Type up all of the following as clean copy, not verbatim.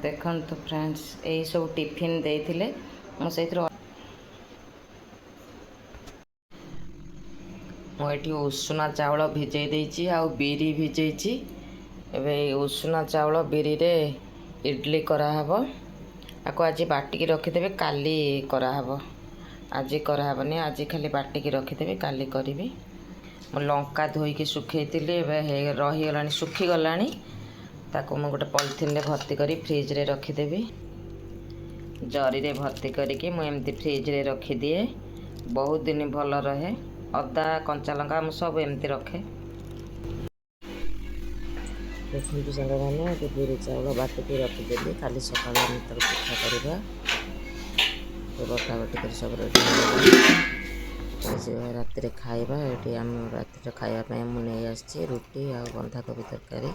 देखंतु फ्रेंड्स यही सब टिफिन देइथिले मु सेथरो मुझे उषुना चाउल भिजई देइछि आ बिरी भिजैछि। एबे उषुना चाउल बिरी रे इडली कराहब। आपको आज बाटिकी रखिदेवे काली कराहब। आज कराहबनी आज खाली बाटिकी रखिदेवे काली करी। मु लंका धोईकी सुखेइतिली एबे रहीगलानी सुखीगलानी। ताको मु गोटे पॉलिथिन रे भर्ती करी फ्रिज रे रखिदेवी। जरी रे भर्ती करिकी मु एमती फ्रिज रे रखिदिए। बहुत दिन भल रहे। अदा कंचा लंका मु सब एमती रखे। देखु सारा मैंने बिरी चाउल बाटिकी रखिदेली खाली सकाल पिठा करवा बटा बटी कर सब रेडी राति रे खाइबा। ये आम राति खाइबा मुझे आसी रुटी आ बंधाकोबी तरकारी।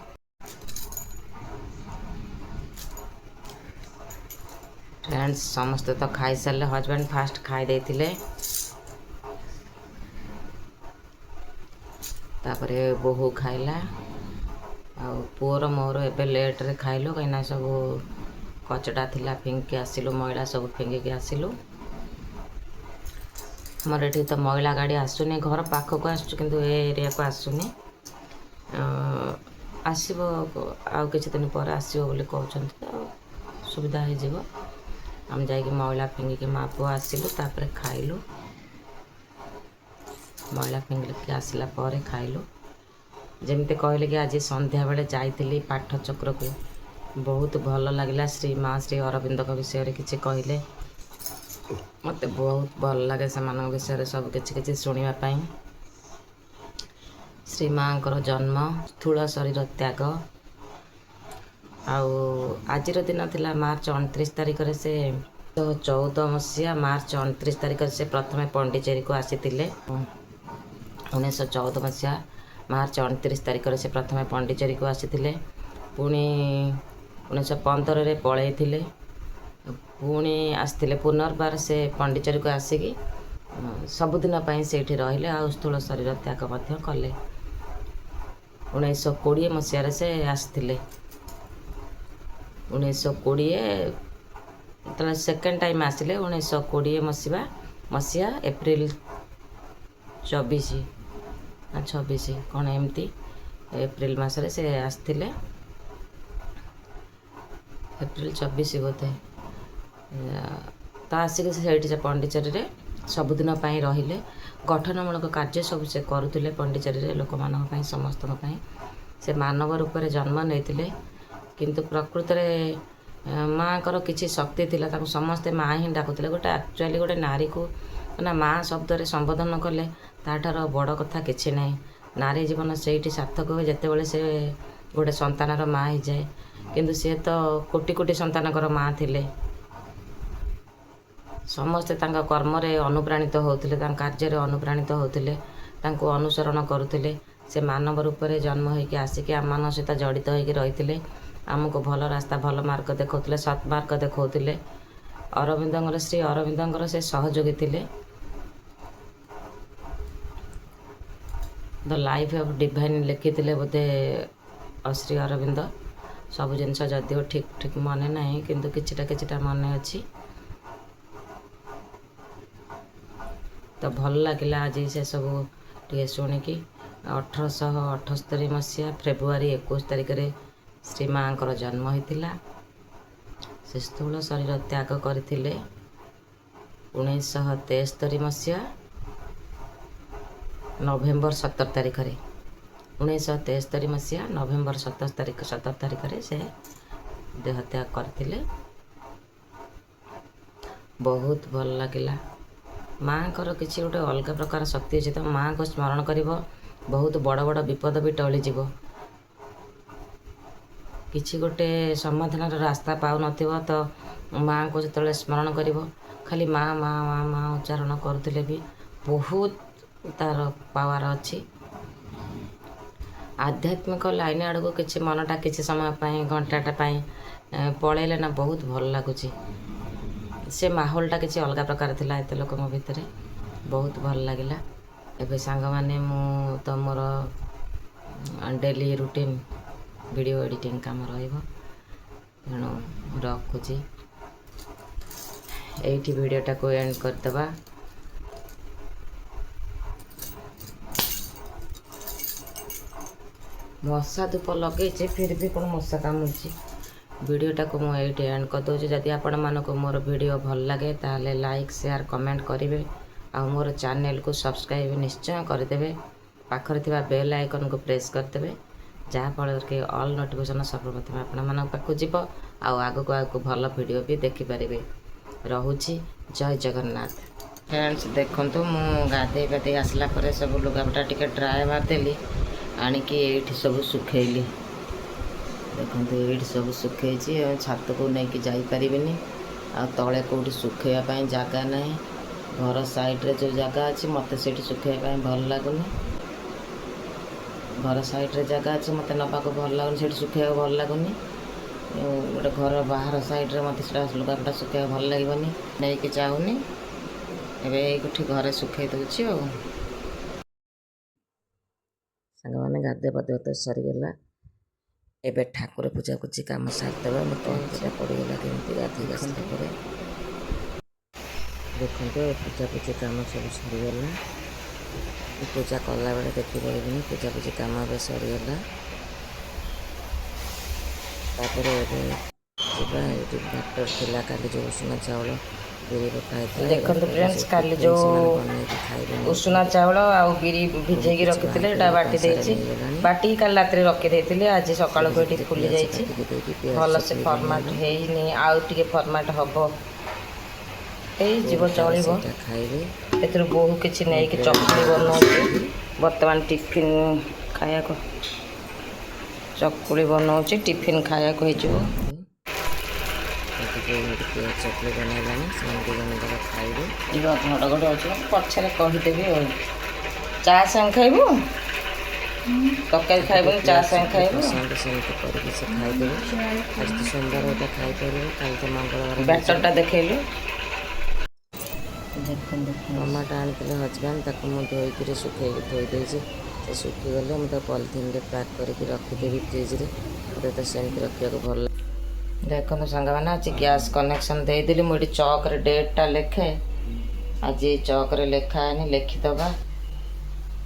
फ्रेंड्स समस्ते तो खाई सारे हजबैंड फास्ट खाई देते तापरे बोहू खाइला पुअर मोर एबे लेट रे खाइलु कहीं सब कचड़ा थिला फिंगी आसिलु मैला सब फिंगिकी आसिलु। मोर एठी तो मैला गाड़ी आसुनी घर पाखक आसु किंतु ए एरिया को आसुनी। आसीबो आउ किछि दिन पर आसीबो बोली कहउछन्ती तो सुविधा हे जिवो। हम जाइए मैला फिंगिकी माँ पुआ आसिलु तापरे खाइलु। मैला फिंगिकी आसला पर खाइलु। जमती कहले कि आज संध्या बेले जाइतिली पाठ चक्र को बहुत भल लगिला। श्री माँ श्री अरविंद विषय किसी कहले मत बहुत भल लगे से विषय सब किसी शुणापी। श्री माँ जन्म स्थूल शरीर त्याग आजिर दिन थिला मार्च 29 तारिख से 14 मसीहा मार्च 29 तारिख से प्रथम पंडिचेरी को आसीथिले। 1914 मसीहा मार्च 29 तारिख से प्रथम पंडिचेरी को आसीथिले। पुणी 1915 रे पळैथिले। पुणी आसथिले पुनर्बार से पंडिचेरी को आसिकी सबुदिन पाई सेठी रहिले आ स्थूल शरीर त्याग मध्य कले। 1920 मसीह से आसथिले। 1920 तले सेकेंड टाइम आसिले। 1920 मसीहा एप्रिल 24 26 कौन एमती एप्रिल मसरे से आसथिले। एप्रिल 24 बोधे तो आसिक से पंडिचेरी रे सबुदिन पाई रहिले। गठनमूलक कार्य सब से करुले पंडिचेरी रे लोक मान समस्त से मानव रूप में जन्म नहीं किंतु प्रकृत रे माँ कर किसी शक्ति थिला ताको समस्ते माँ ही डाकुले। गोटे एक्चुअली गोटे नारी को ना माँ शब्द रे संबोधन कले ताठार बड़ कथा किछि नहीं। नारी जीवन से सार्थक हुए जितेबाला से गोटे संतानर माँ ही जाए किंतु सी तो कोटि कोटि संतानकर माँ थिले। समस्ते तांका कर्म रे अनुप्राणित होउथिले कार्य रे अनुप्राणित होउथिले अनुसरण करुथिले। से मानव रूप में जन्म होइके आसिके आम मान सहित जड़ित होइके रहिथिले। आमको भल रास्ता भल मार्ग देखौथिले सत् मार्ग देखौथिले। अरविंदर श्री अरविंदर से सहयोगी थिले। द लाइफ ऑफ डिवाइन लिखिथिले बोधे श्री अरविंद। सब जिनस जदिव ठीक ठीक मने नहीं किंतु किछिटा मने अच्छी। तो भल लगिला आज से सब टे शुणिकी। 1878 मसीहा फेब्रुआरी 21 तारिख रे श्री माँ को जन्म होता। से स्थूल शरीर त्याग करथिले 1973 मसीहा नवेम्बर 17 तारिख रे। 1973 मसीहा नवेम्बर 17 तारिख रे से देह त्याग करथिले। बहुत भल लगिला। माँ को किसी गोटे अलग प्रकार शक्ति अच्छी तो माँ को स्मरण कर बहुत बड़ बड़ विपद भी टली जीव। किसी गोटे समाधान रास्ता पाऊ न तो माँ को जो स्मरण कर खाली माँ माँ माँ माँ उच्चारण करुले भी बहुत तार पावर अच्छी। आध्यात्मिक लाइन आड़ को किसी मनटा किसी समय घंटाटा पलैले ना बहुत भल लगुच। से माहौलटा किसी अलग प्रकार थिला एत लोक भितर बहुत भल लगिला। एबे सांग माने मु तो मोर डेली रूटीन वीडियो एडिटिंग काम रहिबो। ତେଣୁ ରଖୁଛି ଏଇଠି ଭିଡ଼ିଓଟାକୁ ଏଣ୍ଡ କରିଦେବା। ମଶା ଧୂପ ଲଗେଇଛି ଫିର୍ ବି କ'ଣ ମଶା କାମୁଡ଼ୁଛି। ଭିଡ଼ିଓଟାକୁ ମୁଁ ଏଇଠି ଏଣ୍ଡ କରିଦେଉଛି। ଯଦି ଆପଣମାନଙ୍କୁ ମୋର ଭିଡ଼ିଓ ଭଲ ଲାଗେ ତାହେଲେ ଲାଇକ୍ ସେୟାର କମେଣ୍ଟ କରିବେ ଆଉ ମୋର ଚ୍ୟାନେଲକୁ ସବସ୍କ୍ରାଇବ୍ ନିଶ୍ଚୟ କରିଦେବେ। ପାଖରେ ଥିବା ବେଲ୍ ଆଇକନ୍କୁ ପ୍ରେସ୍ କରିଦେବେ, ଯାହାଫଳରେ କି ଅଲ୍ ନୋଟିଫିକେସନ୍ ସର୍ବପ୍ରଥମେ ଆପଣମାନଙ୍କ ପାଖକୁ ଯିବ ଆଉ ଆଗକୁ ଭଲ ଭିଡ଼ିଓ ବି ଦେଖିପାରିବେ। ରହୁଛି, ଜୟ ଜଗନ୍ନାଥ। ଫ୍ରେଣ୍ଡସ୍ ଦେଖନ୍ତୁ, ମୁଁ ଗାଧେଇ ପାଧେଇ ଆସିଲା ପରେ ସବୁ ଲୁଗାପଟା ଟିକେ ଡ୍ରାଏ ମାରିଦେଲି, ଆଣିକି ଏଇଠି ସବୁ ଶୁଖେଇଲି। ଦେଖନ୍ତୁ ଏଇଠି ସବୁ ଶୁଖେଇଛି। ଛାତକୁ ନେଇକି ଯାଇପାରିବିନି, ଆଉ ତଳେ କେଉଁଠି ଶୁଖେଇବା ପାଇଁ ଜାଗା ନାହିଁ। ଘର ସାଇଡ଼୍ରେ ଯେଉଁ ଜାଗା ଅଛି ମୋତେ ସେଇଠି ଶୁଖେଇବା ପାଇଁ ଭଲ ଲାଗୁନି। ଘର ସାଇଡ଼୍ରେ ଜାଗା ଅଛି, ମୋତେ ନେବାକୁ ଭଲ ଲାଗୁନି, ସେଇଠି ଶୁଖେଇବାକୁ ଭଲ ଲାଗୁନି। ଗୋଟେ ଘର ବାହାର ସାଇଡ଼୍ରେ ମୋତେ ସେଟା ଲୁଗାପଟା ଶୁଖେଇବାକୁ ଭଲ ଲାଗିବନି, ନେଇକି ଯାଉନି। ଏବେ ଏଇଠି ଘରେ ଶୁଖେଇ ଦେଉଛି। ଆଉ ସାଙ୍ଗମାନେ ଗାଧୁଆ ପାଧୁଆ ତ ସରିଗଲା, ଏବେ ଠାକୁର ପୂଜାପୂଜି କାମ ସାରିଦେବା। ମୋତେ ଅଣ୍ଟାଟା ପଡ଼ିଗଲା କେମିତି ଗାଧୋଇ ଆସିଲା ପରେ। ଦେଖନ୍ତୁ ଏ ପୂଜାପୂଜି କାମ ସବୁ ସରିଗଲା। ପୂଜା କଲାବେଳେ ଦେଖିପାରିବିନି, ପୂଜାପୂଜି କାମ ଏବେ ସରିଗଲା। ତାପରେ ଏବେ ଯିବା, ଏଇଠି ବ୍ୟାଟର ଥିଲା କାଲି ଯେଉଁ ଉଷୁନା ଚାଉଳ ବିରି ବଟା ହେଇଥିଲା। ଦେଖନ୍ତୁ ଫ୍ରେଣ୍ଡସ୍, କାଲି ଯେଉଁ ଉଷୁନା ଚାଉଳ ଆଉ ବିରି ଭିଜେଇକି ରଖିଥିଲେ ଏଇଟା ବାଟି ଦେଇଛି। ବାଟିକି କାଲି ରାତିରେ ରଖିଦେଇଥିଲି, ଆଜି ସକାଳକୁ ଏଠି ଫୁଲି ଯାଇଛି। ଭଲସେ ଫର୍ମାଟ୍ ହେଇନି, ଆଉ ଟିକେ ଫର୍ମାଟ୍ ହେବ, ହେଇଯିବ, ଚଳିବ। ଏଥିରୁ ବୋହୁ କିଛି ନେଇକି ଚକୁଳି ବନଉଛି। ବର୍ତ୍ତମାନ ଟିଫିନ୍ ଖାଇବାକୁ ଚକୁଳି ବନଉଛି, ଟିଫିନ୍ ଖାଇବାକୁ ହେଇଯିବ। ଚକୁଳି ବନେଇଲାଣି, ସେମାନେ ଦୁଇ ଜଣ ଯାକ ଖାଇବେ। ଘଡ଼ଘଡ଼ି ଅଛି, ପଛରେ କହିଦେବି। ଆଉ ଚା ସାଙ୍ଗେ ଖାଇବୁ, ତରକାରୀ ଖାଇବୁନି, ଚା ସାଙ୍ଗେ ଖାଇବୁ। ସେମିତି କରିକି ସେ ଖାଇଦେବେ। ଆଜି ତ ସୋମବାର ଏଇଟା ଖାଇପାରିବେ, କାଲି ତ ମଙ୍ଗଳବାର। ବ୍ୟାଟରଟା ଦେଖେଇଲୁ। ଟମାଟୋ ଆଣିଥିଲେ ହଜବେଣ୍ଡ, ତାକୁ ମୁଁ ଧୋଇକିରି ଶୁଖେଇକି ଥୋଇ ଦେଇଛି। ସେ ଶୁଖିଗଲେ ମୁଁ ତାକୁ ପଲିଥିନରେ ପ୍ୟାକ୍ କରିକି ରଖିଦେବି ଫ୍ରିଜ୍ରେ। ମୋତେ ତ ସେମିତି ରଖିବାକୁ ଭଲ ଲାଗେ। ଦେଖନ୍ତୁ ସାଙ୍ଗମାନେ, ଆଜି ଗ୍ୟାସ୍ କନେକ୍ସନ୍ ଦେଇଦେଲି। ମୁଁ ଏଠି ଚକ୍ରେ ଡେଟ୍ଟା ଲେଖେ, ଆଜି ଚକ୍ରେ ଲେଖା ହେଇନି, ଲେଖିଦେବା।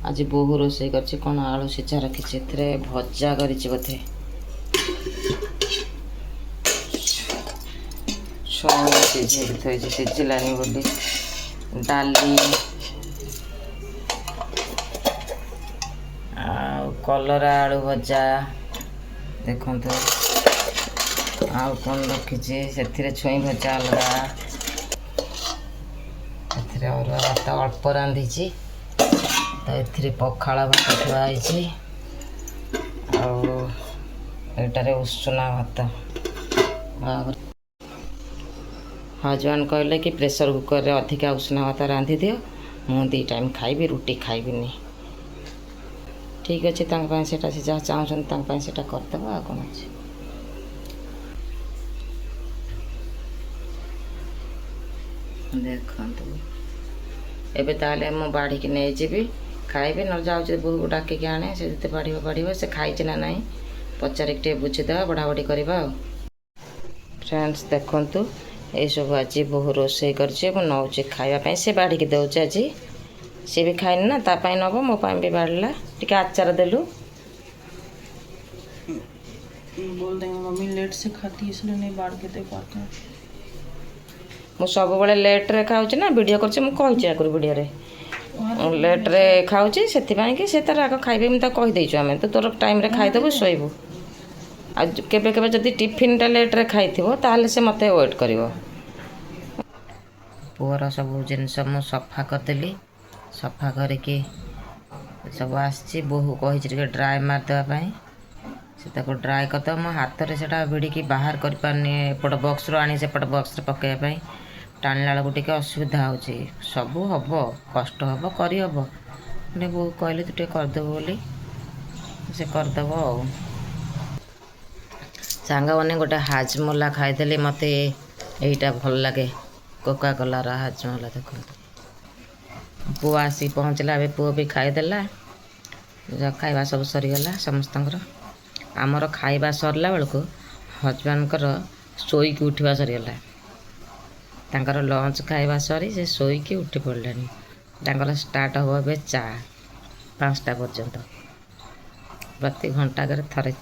ଆଜି ବୋହୁ ରୋଷେଇ କରିଛି, କ'ଣ ଆଳୁ ସିଝା ରଖିଛି, ଏଥିରେ ଭଜା କରିଛି ବୋଧେ। ଛୁଇଁ ସିଝେଇକି ଥୋଇଛି, ସିଝିଲାନି ବୋଲି। ଡାଲି ଆଉ କଲରା ଆଳୁ ଭଜା। ଦେଖନ୍ତୁ ଆଉ କ'ଣ ରଖିଛି, ସେଥିରେ ଛୁଇଁ ଭଜା ଅଲଗା, ଏଥିରେ ଅରୁଆ ଭାତ ଅଳ୍ପ ରାନ୍ଧିଛି, ତ ଏଥିରେ ପଖାଳ ଭାତ ଥୁଆ ହେଇଛି, ଆଉ ଏଇଟାରେ ଉଷୁନା ଭାତ। ହଜବେଣ୍ଡ କହିଲେ କି ପ୍ରେସର କୁକରରେ ଅଧିକା ଉଷୁନା ଭାତ ରାନ୍ଧିଦିଅ, ମୁଁ 2 ଟାଇମ୍ ଖାଇବି, ରୁଟି ଖାଇବିନି। ଠିକ୍ ଅଛି, ତାଙ୍କ ପାଇଁ ସେଇଟା, ସେ ଯାହା ଚାହୁଁଛନ୍ତି ତାଙ୍କ ପାଇଁ ସେଇଟା କରିଦେବା। ଆଉ କ'ଣ ଅଛି। ଦେଖନ୍ତୁ ଏବେ ତାହେଲେ ମୁଁ ବାଢ଼ିକି ନେଇଯିବି, ଖାଇବି। ନହେଲେ ଯାଉଛି ବୋହୂକୁ ଡାକିକି ଆଣେ, ସେ ଯେତେ ବାଢ଼ିବ, ସେ ଖାଇଛି ନା ନାହିଁ ପଚାରିକି ଟିକେ ବୁଝିଦେବା, ବଢ଼ାବଢ଼ି କରିବା। ଆଉ ଫ୍ରେଣ୍ଡସ୍ ଦେଖନ୍ତୁ, ଏଇସବୁ ଆଜି ବୋହୂ ରୋଷେଇ କରିଛି, ମୁଁ ନେଉଛି ଖାଇବା ପାଇଁ। ସେ ବାଢ଼ିକି ଦେଉଛି ଆଜି, ସିଏ ବି ଖାଇନି ନା, ତା ପାଇଁ ନେବ, ମୋ ପାଇଁ ବି ବାଢ଼ିଲା। ଟିକେ ଆଚାର ଦେଲୁ। बोल देंगे मम्मी लेट से खाती है इसलिए नहीं बाढ़ के दे पाते हैं। ମୁଁ ସବୁବେଳେ ଲେଟ୍ରେ ଖାଉଛି ନା, ଭିଡ଼ିଓ କରୁଛି, ମୁଁ କହିଛି ଆଗରୁ ଭିଡ଼ିଓରେ ଲେଟ୍ରେ ଖାଉଛି, ସେଥିପାଇଁ କି ସେ ତାର ଆଗ ଖାଇବେ। ମୁଁ ତାକୁ କହିଦେଇଛୁ, ଆମେ ତୁ ତୋର ଟାଇମ୍ରେ ଖାଇଦେବୁ, ଶୋଇବୁ। ଆଉ କେବେ କେବେ ଯଦି ଟିଫିନ୍ଟା ଲେଟ୍ରେ ଖାଇଥିବ ତାହେଲେ ସେ ମୋତେ ୱେଟ୍ କରିବ। ପୁଅର ସବୁ ଜିନିଷ ମୁଁ ସଫା କରିଦେଲି, ସଫା କରିକି ସବୁ ଆସିଛି। ବୋହୂ କହିଛି ଟିକେ ଡ୍ରାଏ ମାରିଦେବା ପାଇଁ, ସେ ତାକୁ ଡ୍ରାଏ କରିଦେବ। ମୋ ହାତରେ ସେଇଟା ଭିଡ଼ିକି ବାହାର କରିପାରୁନି, ଏପଟ ବକ୍ସରୁ ଆଣି ସେପଟ ବକ୍ସରେ ପକାଇବା ପାଇଁ ଟାଣିଲା ବେଳକୁ ଟିକେ ଅସୁବିଧା ହେଉଛି। ସବୁ ହେବ, କଷ୍ଟ ହେବ, କରିହେବ, ମାନେ ବୋହୂ କହିଲେ ତୁ ଟିକେ କରିଦେବୁ ବୋଲି ସେ କରିଦେବ। ଆଉ ସାଙ୍ଗମାନେ ଗୋଟେ ହାଜମୋଲା ଖାଇଦେଲି, ମୋତେ ଏଇଟା ଭଲ ଲାଗେ, କୋକା କୋଲାର ହାଜମୋଲା। ଦେଖନ୍ତୁ ପୁଅ ଆସିକି ପହଞ୍ଚିଲା, ଏବେ ପୁଅ ବି ଖାଇଦେଲା। ଖାଇବା ସବୁ ସରିଗଲା ସମସ୍ତଙ୍କର। ଆମର ଖାଇବା ସରିଲା ବେଳକୁ ହଜବେଣ୍ଡଙ୍କର ଶୋଇକି ଉଠିବା ସରିଗଲା। ତାଙ୍କର ଲଞ୍ଚ ଖାଇବା ସରି ସେ ଶୋଇକି ଉଠି ପଡ଼ିଲେଣି। ତାଙ୍କର ଷ୍ଟାର୍ଟ ହେବ ଏବେ ଚା 5ଟା ପର୍ଯ୍ୟନ୍ତ। ପ୍ରତି ଘଣ୍ଟାକରେ ଥରେ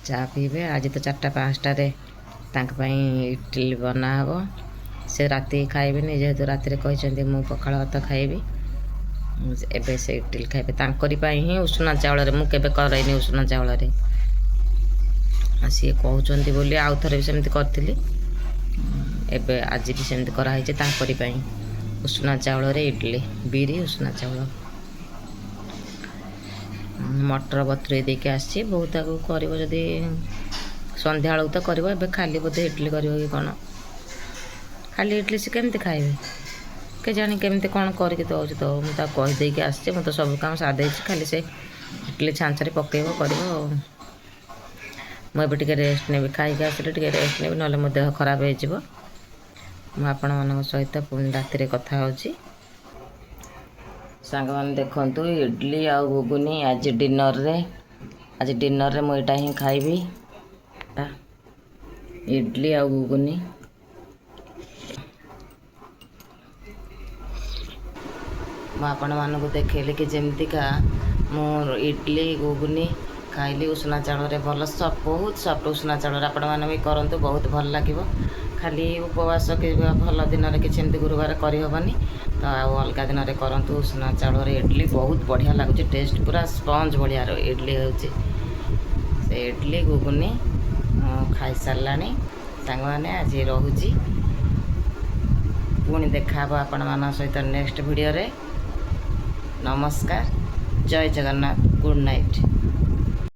ଚା ପିଇବେ। ଆଜି ତ 4ଟା 5ଟାରେ ତାଙ୍କ ପାଇଁ ଇଟିଲି ବନା ହେବ। ସେ ରାତି ଖାଇବେନି, ଯେହେତୁ ରାତିରେ କହିଛନ୍ତି ମୁଁ ପଖାଳ ଭାତ ଖାଇବି। ଏବେ ସେ ଇଟିଲି ଖାଇବେ। ତାଙ୍କରି ପାଇଁ ହିଁ ଉଷୁନା ଚାଉଳରେ, ମୁଁ କେବେ କରେନି ଉଷୁନା ଚାଉଳରେ। ସିଏ କହୁଛନ୍ତି ବୋଲି ଆଉ ଥରେ ବି ସେମିତି କରିଥିଲି। ଏବେ ଆଜି ବି ସେମିତି କରାହେଇଛି ତାଙ୍କରି ପାଇଁ। ଉଷୁନା ଚାଉଳରେ ଇଟିଲି, ବିରି ଉଷୁନା ଚାଉଳ। ମଟର ବତୁରେଇ ଦେଇକି ଆସିଛି। ବୋଉ ତାକୁ କରିବ ଯଦି ସନ୍ଧ୍ୟାବେଳକୁ ତ କରିବ। ଏବେ ଖାଲି ବୋଧେ ଇଟିଲି କରିବ କି କ'ଣ। ଖାଲି ଇଟିଲି ସେ କେମିତି ଖାଇବେ କେଜାଣି, କେମିତି କ'ଣ କରିକି ଦେଉଛି ତ। ମୁଁ ତାକୁ କହିଦେଇକି ଆସିଛି। ମୁଁ ତ ସବୁ କାମ ସାରିଦେଇଛି, ଖାଲି ସେ ଇଟିଲି ଛାଞ୍ଚରେ ପକେଇବ କରିବ ଆଉ। ମୁଁ ଏବେ ଟିକେ ରେଷ୍ଟ ନେବି, ଖାଇକି ଆସିଲେ ଟିକେ ରେଷ୍ଟ ନେବି, ନହେଲେ ମୋ ଦେହ ଖରାପ ହେଇଯିବ। ମୁଁ ଆପଣମାନଙ୍କ ସହିତ ପୁଣି ରାତିରେ କଥା ହେଉଛି। ସାଙ୍ଗମାନେ ଦେଖନ୍ତୁ, ଇଡଲି ଆଉ ଘୁଗୁନି ଆଜି ଡିନରରେ ମୁଁ ଏଇଟା ହିଁ ଖାଇବି। ଇଡଲି ଆଉ ଘୁଗୁନି। ମୁଁ ଆପଣମାନଙ୍କୁ ଦେଖେଇଲି କି ଯେମିତିକା ମୁଁ ଇଡଲି ଘୁଗୁନି ଖାଇଲି ଉଷୁନା ଚାଉଳରେ, ବହୁତ ସଫ୍ଟ ଉଷୁନା ଚାଉଳରେ। ଆପଣମାନେ ବି କରନ୍ତୁ, ବହୁତ ଭଲ ଲାଗିବ। ଖାଲି ଉପବାସ କି ଭଲ ଦିନରେ କିଛି ଏମିତି ଗୁରୁବାର କରିହେବନି ତ, ଆଉ ଅଲଗା ଦିନରେ କରନ୍ତୁ ଉଷୁନା ଚାଉଳରେ ଇଡଲି। ବହୁତ ବଢ଼ିଆ ଲାଗୁଛି, ଟେଷ୍ଟ ପୁରା ସ୍ପଞ୍ଜ ଭଳିଆ ଇଡଲି ହେଉଛି। ସେ ଇଡଲି ଘୁଗୁନି ଖାଇସାରିଲାଣି। ସାଙ୍ଗମାନେ ଆଜି ରହୁଛି, ପୁଣି ଦେଖାହେବ ଆପଣମାନଙ୍କ ସହିତ ନେକ୍ସଟ ଭିଡ଼ିଓରେ। ନମସ୍କାର, ଜୟ ଜଗନ୍ନାଥ, ଗୁଡ୍ ନାଇଟ୍।